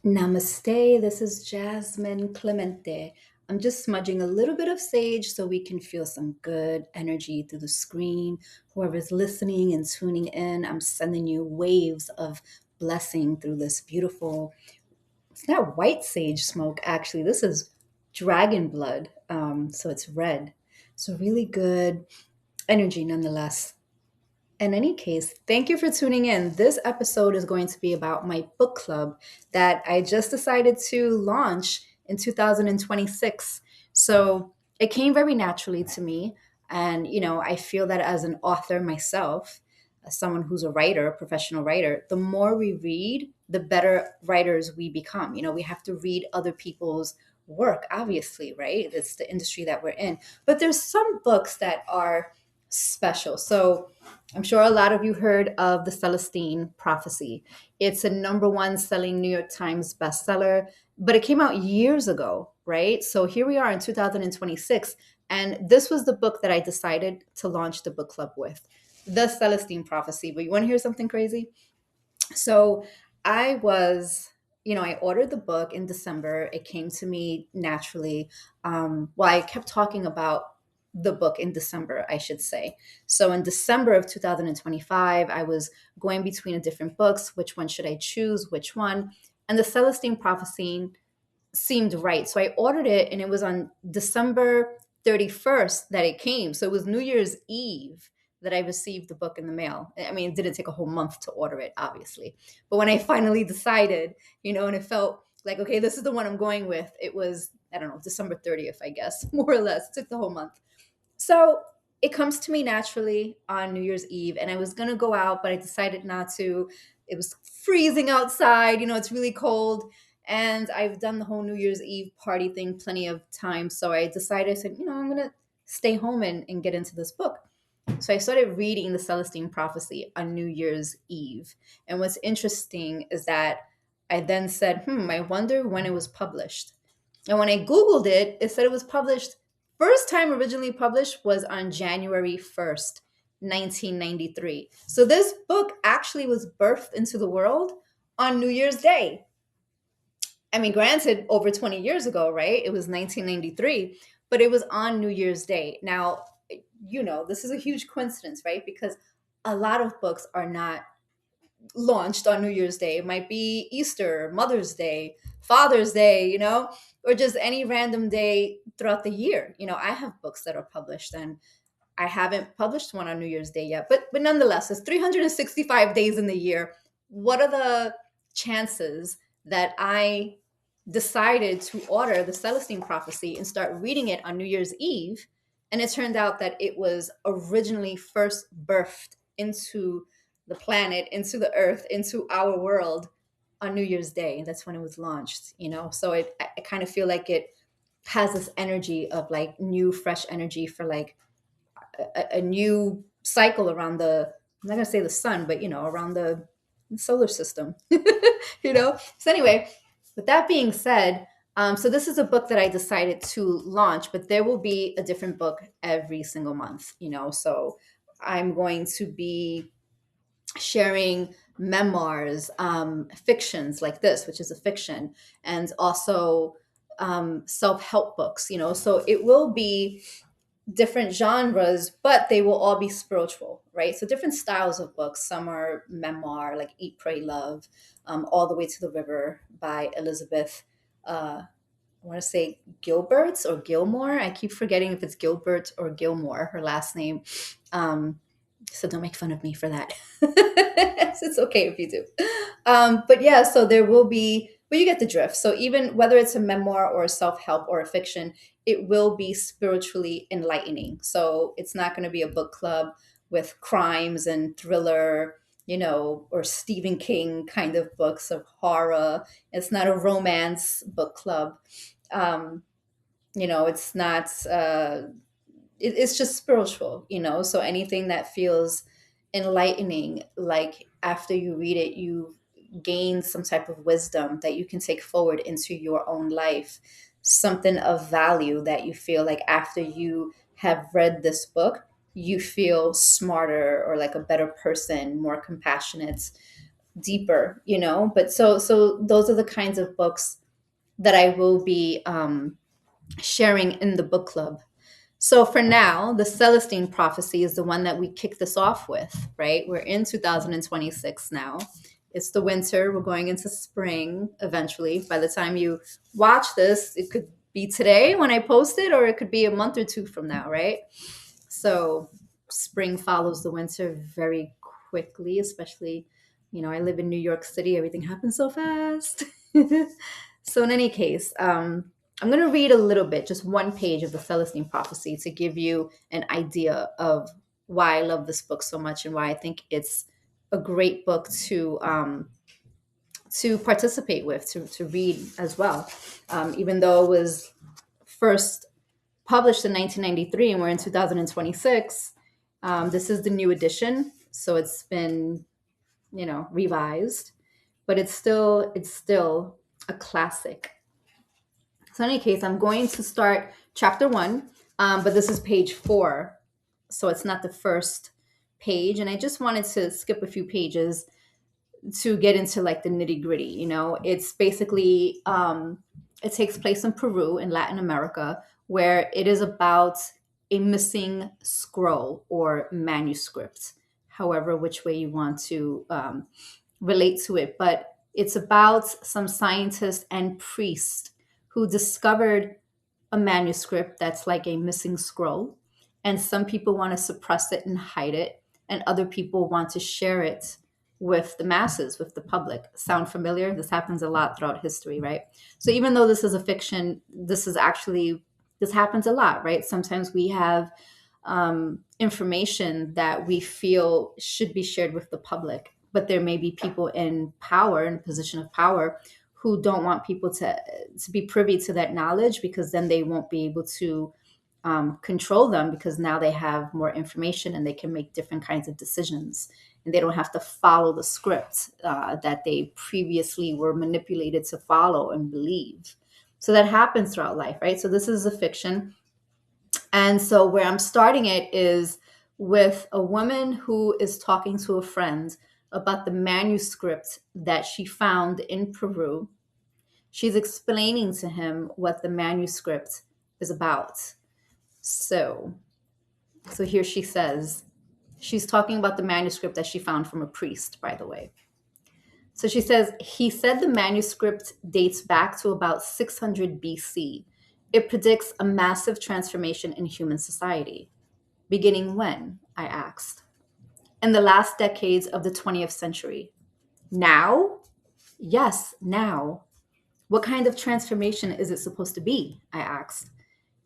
Namaste, this is Jasmine Clemente. I'm just smudging a little bit of sage so we can feel some good energy through the screen. Whoever's listening and tuning in, I'm sending you waves of blessing through this beautiful, it's not white sage smoke, actually. This is dragon blood. So it's red. So really good energy nonetheless. In any case, thank you for tuning in. This episode is going to be about my book club that I just decided to launch in 2026. So it came very naturally to me. And, I feel that as an author myself, as someone who's a writer, a professional writer, the more we read, the better writers we become. We have to read other people's work, obviously, right? It's the industry that we're in. But there's some books that are special. So, I'm sure a lot of you heard of the Celestine prophecy. It's a number one selling New York Times bestseller, but it came out years ago, right? So here we are in 2026, and this was the book that I decided to launch the book club with, the Celestine prophecy. But you want to hear something crazy? So I was, I ordered the book in December. It came to me naturally. Well, I kept talking about the book in December, I should say. So in December of 2025, I was going between different books. Which one should I choose? Which one? And the Celestine Prophecy seemed right. So I ordered it, and it was on December 31st that it came. So it was New Year's Eve that I received the book in the mail. I mean, it didn't take a whole month to order it, obviously. But when I finally decided, and it felt like, okay, this is the one I'm going with, it was, I don't know, December 30th, I guess, more or less. It took the whole month. So it comes to me naturally on New Year's Eve, and I was gonna go out, but I decided not to. It was freezing outside, it's really cold. And I've done the whole New Year's Eve party thing plenty of times. So I decided to, I'm gonna stay home and get into this book. So I started reading the Celestine Prophecy on New Year's Eve. And what's interesting is that I then said, I wonder when it was published. And when I Googled it, it said it was published, first time originally published was on January 1st, 1993. So this book actually was birthed into the world on New Year's Day. I mean, granted, over 20 years ago, right? It was 1993, but it was on New Year's Day. Now, this is a huge coincidence, right? Because a lot of books are not launched on New Year's Day. It might be Easter, Mother's Day, Father's Day, or just any random day throughout the year. I have books that are published, and I haven't published one on New Year's Day yet. But nonetheless, it's 365 days in the year. What are the chances that I decided to order the Celestine Prophecy and start reading it on New Year's Eve? And it turned out that it was originally first birthed into the planet, into the earth, into our world on New Year's Day. And that's when it was launched. So I kind of feel like it has this energy of like new, fresh energy for like a new cycle around I'm not going to say the sun, but, around the solar system, So anyway, with that being said, so this is a book that I decided to launch, but there will be a different book every single month. So I'm going to be sharing memoirs, fictions like this, which is a fiction, and also self-help books. So it will be different genres, but they will all be spiritual, right? So different styles of books. Some are memoir, like Eat, Pray, Love, All the Way to the River by Elizabeth. I want to say Gilbert or Gilmore. I keep forgetting if it's Gilbert or Gilmore, her last name. So don't make fun of me for that. It's okay if you do. But yeah, so there will be, but you get the drift. So even whether it's a memoir or a self-help or a fiction, it will be spiritually enlightening. So it's not going to be a book club with crimes and thriller, or Stephen King kind of books of horror. It's not a romance book club. Um, it's not, it's just spiritual. So anything that feels enlightening, like after you read it, you gain some type of wisdom that you can take forward into your own life, something of value that you feel like after you have read this book, you feel smarter or like a better person, more compassionate, deeper, you know. But so those are the kinds of books that I will be sharing in the book club. So for now, the Celestine prophecy is the one that we kick this off with, right? We're in 2026 now. It's the winter. We're going into spring eventually. By the time you watch this, it could be today when I post it, or it could be a month or two from now, right? So spring follows the winter very quickly, especially, you know, I live in New York City. Everything happens so fast. So in any case, I'm going to read a little bit, just one page of the Celestine prophecy to give you an idea of why I love this book so much and why I think it's a great book to participate with, to read as well. Even though it was first published in 1993 and we're in 2026, this is the new edition, so it's been, you know, revised, but it's still a classic. So in any case, I'm going to start chapter one, but this is page four, so it's not the first page, and I just wanted to skip a few pages to get into like the nitty gritty. You know, it's basically it takes place in Peru in Latin America, where it is about a missing scroll or manuscript, however which way you want to relate to it. But it's about some scientist and priest who discovered a manuscript that's like a missing scroll, and some people want to suppress it and hide it, and other people want to share it with the masses, with the public. Sound familiar? This happens a lot throughout history, right? So even though this is a fiction, this happens a lot, right? Sometimes we have information that we feel should be shared with the public, but there may be people in power, in a position of power, who don't want people to be privy to that knowledge, because then they won't be able to control them, because now they have more information and they can make different kinds of decisions, and they don't have to follow the script that they previously were manipulated to follow and believe. So that happens throughout life, right? So this is a fiction. And so where I'm starting it is with a woman who is talking to a friend about the manuscript that she found in Peru. She's explaining to him what the manuscript is about. So, so here she says, she's talking about the manuscript that she found from a priest, by the way. So she says, he said the manuscript dates back to about 600 BC. It predicts a massive transformation in human society. Beginning when? I asked. In the last decades of the 20th century. Now? Yes, now. What kind of transformation is it supposed to be? I asked.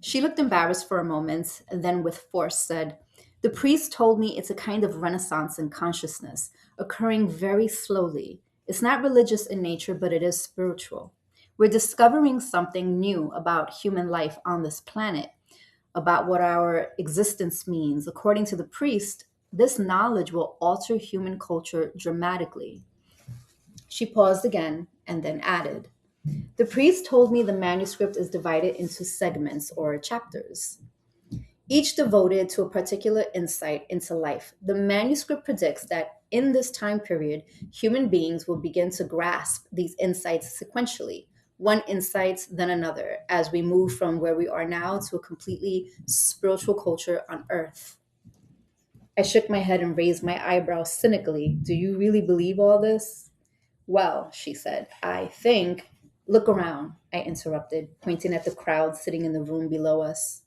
She looked embarrassed for a moment, and then with force said, the priest told me it's a kind of renaissance in consciousness, occurring very slowly. It's not religious in nature, but it is spiritual. We're discovering something new about human life on this planet, about what our existence means. According to the priest, this knowledge will alter human culture dramatically. She paused again and then added, the priest told me the manuscript is divided into segments or chapters, each devoted to a particular insight into life. The manuscript predicts that in this time period, human beings will begin to grasp these insights sequentially, one insight, then another, as we move from where we are now to a completely spiritual culture on earth. I shook my head and raised my eyebrows cynically. Do you really believe all this? Well, she said, I think. Look around, I interrupted, pointing at the crowd sitting in the room below us.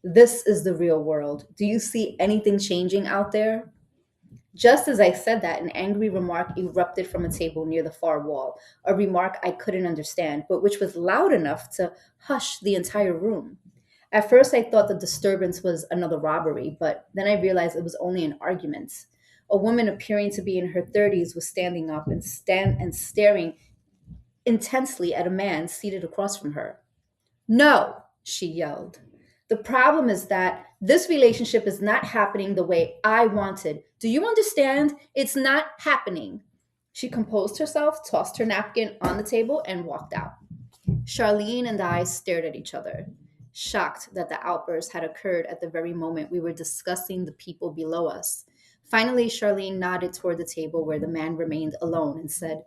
This is the real world. Do you see anything changing out there? Just as I said that, an angry remark erupted from a table near the far wall, a remark I couldn't understand, but which was loud enough to hush the entire room. At first, I thought the disturbance was another robbery, but then I realized it was only an argument. A woman appearing to be in her 30s was standing up and staring intensely at a man seated across from her. No, she yelled. The problem is that this relationship is not happening the way I wanted. Do you understand? It's not happening. She composed herself, tossed her napkin on the table, and walked out. Charlene and I stared at each other, shocked that the outburst had occurred at the very moment we were discussing the people below us. Finally, Charlene nodded toward the table where the man remained alone and said,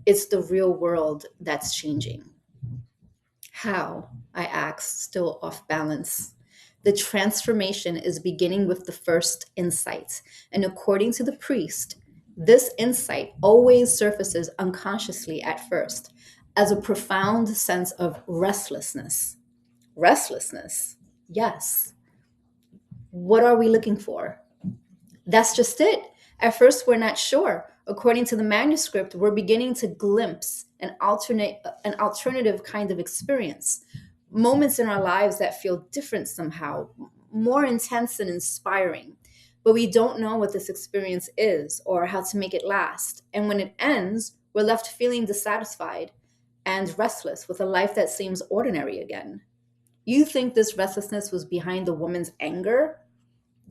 "It's the real world that's changing." How? I asked, still off balance. The transformation is beginning with the first insight. And according to the priest, this insight always surfaces unconsciously at first as a profound sense of restlessness. Restlessness? Yes. What are we looking for? That's just it. At first, we're not sure. According to the manuscript, we're beginning to glimpse an alternative kind of experience, moments in our lives that feel different somehow, more intense and inspiring. But we don't know what this experience is or how to make it last. And when it ends, we're left feeling dissatisfied and restless with a life that seems ordinary again. You think this restlessness was behind the woman's anger?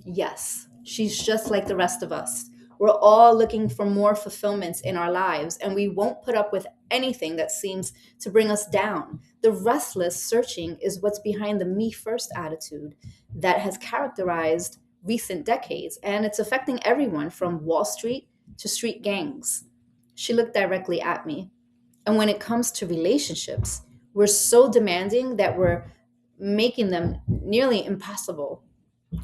Yes, she's just like the rest of us. We're all looking for more fulfillment in our lives, and we won't put up with anything that seems to bring us down. The restless searching is what's behind the me first attitude that has characterized recent decades, and it's affecting everyone from Wall Street to street gangs. She looked directly at me. And when it comes to relationships, we're so demanding that we're making them nearly impossible.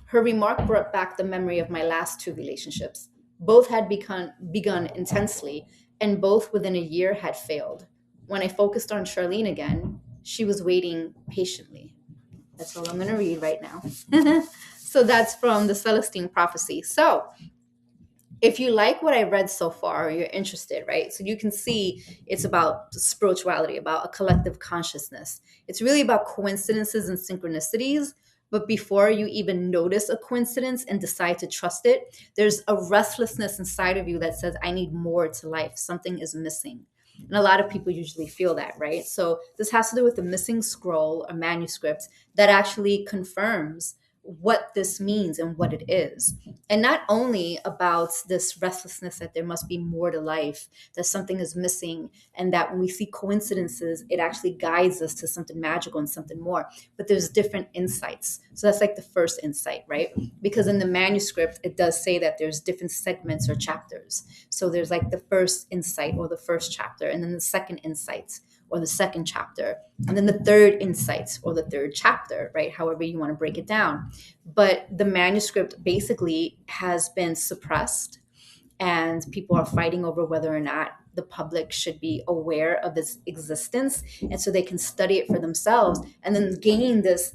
Her remark brought back the memory of my last two relationships. Both had begun intensely, and both within a year had failed. When I focused on Charlene again, she was waiting patiently. That's all I'm going to read right now. So that's from the Celestine prophecy. So if you like what I read so far, or you're interested, right? So you can see it's about spirituality, about a collective consciousness. It's really about coincidences and synchronicities. But before you even notice a coincidence and decide to trust it, there's a restlessness inside of you that says, I need more to life. Something is missing. And a lot of people usually feel that, right? So this has to do with the missing scroll, a manuscript that actually confirms what this means and what it is, and not only about this restlessness that there must be more to life, that something is missing, and that when we see coincidences, it actually guides us to something magical and something more. But there's different insights. So that's like the first insight, right? Because in the manuscript, it does say that there's different segments or chapters. So there's like the first insight or the first chapter, and then the second insight or the second chapter, and then the third insight or the third chapter, right? However you want to break it down. But the manuscript basically has been suppressed, and people are fighting over whether or not the public should be aware of its existence, and so they can study it for themselves and then gain this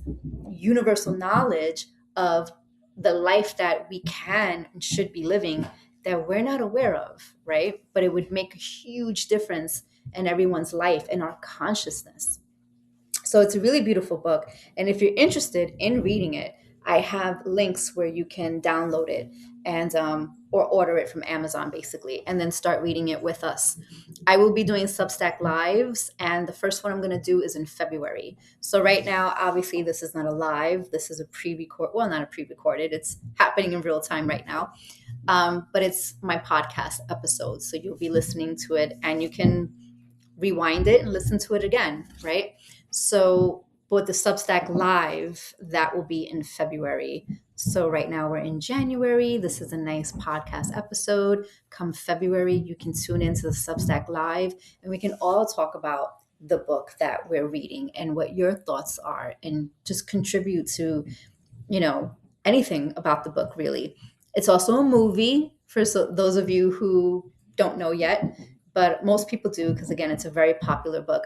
universal knowledge of the life that we can and should be living that we're not aware of, right? But it would make a huge difference in everyone's life and our consciousness. So it's a really beautiful book. And if you're interested in reading it, I have links where you can download it and or order it from Amazon basically, and then start reading it with us. I will be doing Substack lives, and the first one I'm going to do is in February. So right now, obviously, this is not a live. This is a pre-record. Well, not a pre-recorded. It's happening in real time right now. But it's my podcast episode, so you'll be listening to it, and you can rewind it and listen to it again, right? So, but the Substack Live, that will be in February. So, right now we're in January. This is a nice podcast episode. Come February, you can tune into the Substack Live, and we can all talk about the book that we're reading and what your thoughts are, and just contribute to, you know, anything about the book, really. It's also a movie for those of you who don't know yet, but most people do because, again, it's a very popular book.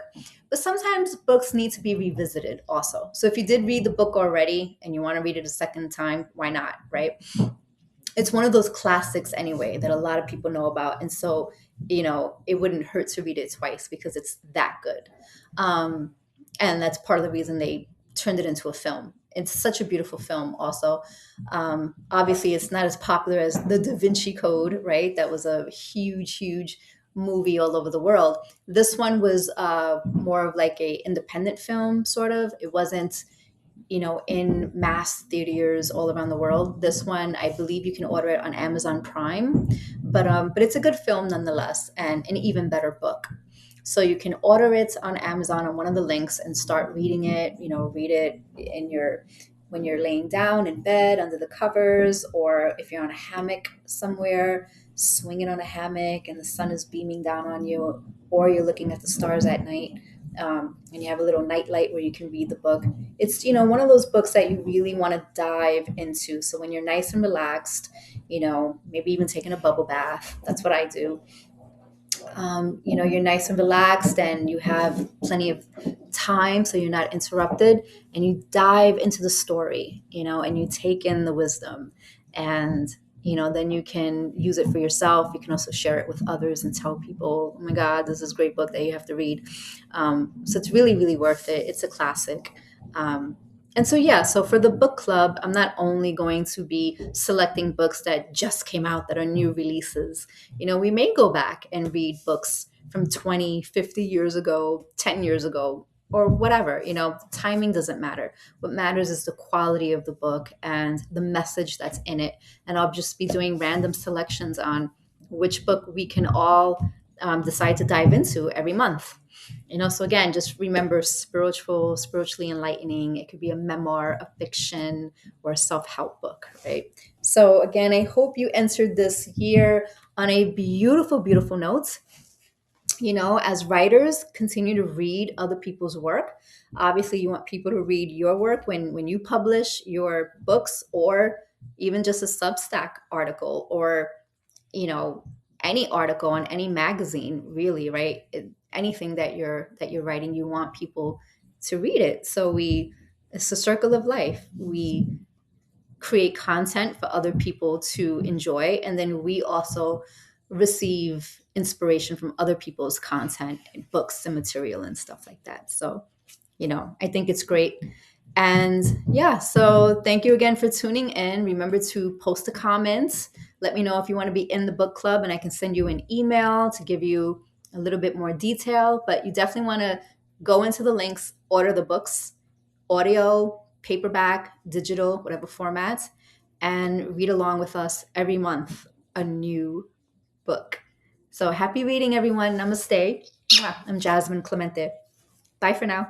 But sometimes books need to be revisited also. So if you did read the book already and you want to read it a second time, why not, right? It's one of those classics anyway that a lot of people know about. And so, it wouldn't hurt to read it twice because it's that good. And that's part of the reason they turned it into a film. It's such a beautiful film also. Obviously, it's not as popular as the Da Vinci Code, right? That was a huge, huge movie all over the world. This one was more of like a independent film, sort of. It wasn't in mass theaters all around the world. This one, I believe you can order it on Amazon Prime, but it's a good film nonetheless, and an even better book. So you can order it on Amazon on one of the links and start reading it. Read it in your when you're laying down in bed under the covers, or if you're on a hammock somewhere, swinging on a hammock and the sun is beaming down on you, or you're looking at the stars at night, and you have a little night light where you can read the book. It's, one of those books that you really want to dive into. So when you're nice and relaxed, maybe even taking a bubble bath, that's what I do. You're nice and relaxed and you have plenty of time, so you're not interrupted, and you dive into the story, and you take in the wisdom, and then you can use it for yourself. You can also share it with others and tell people, oh my god, this is a great book that you have to read. So it's really, really worth it. It's a classic. And so, yeah, so for the book club, I'm not only going to be selecting books that just came out that are new releases. We may go back and read books from 20, 50 years ago, 10 years ago, or whatever. Timing doesn't matter. What matters is the quality of the book and the message that's in it. And I'll just be doing random selections on which book we can all decide to dive into every month. So again, just remember, spiritually enlightening. It could be a memoir, a fiction, or a self-help book, right? So again, I hope you entered this year on a beautiful, beautiful note. As writers, continue to read other people's work. Obviously, you want people to read your work when you publish your books, or even just a Substack article, or you know any article on any magazine, really, right? Anything that you're writing, you want people to read it. So it's a circle of life. We create content for other people to enjoy, and then we also receive inspiration from other people's content and books and material and stuff like that. So I think it's great. And yeah, so thank you again for tuning in. Remember to post a comment. Let me know if you want to be in the book club, and I can send you an email to give you a little bit more detail. But you definitely want to go into the links, order the books, audio, paperback, digital, whatever format, and read along with us every month, a new book. So happy reading, everyone. Namaste. Mwah. I'm Jasmine Clemente. Bye for now.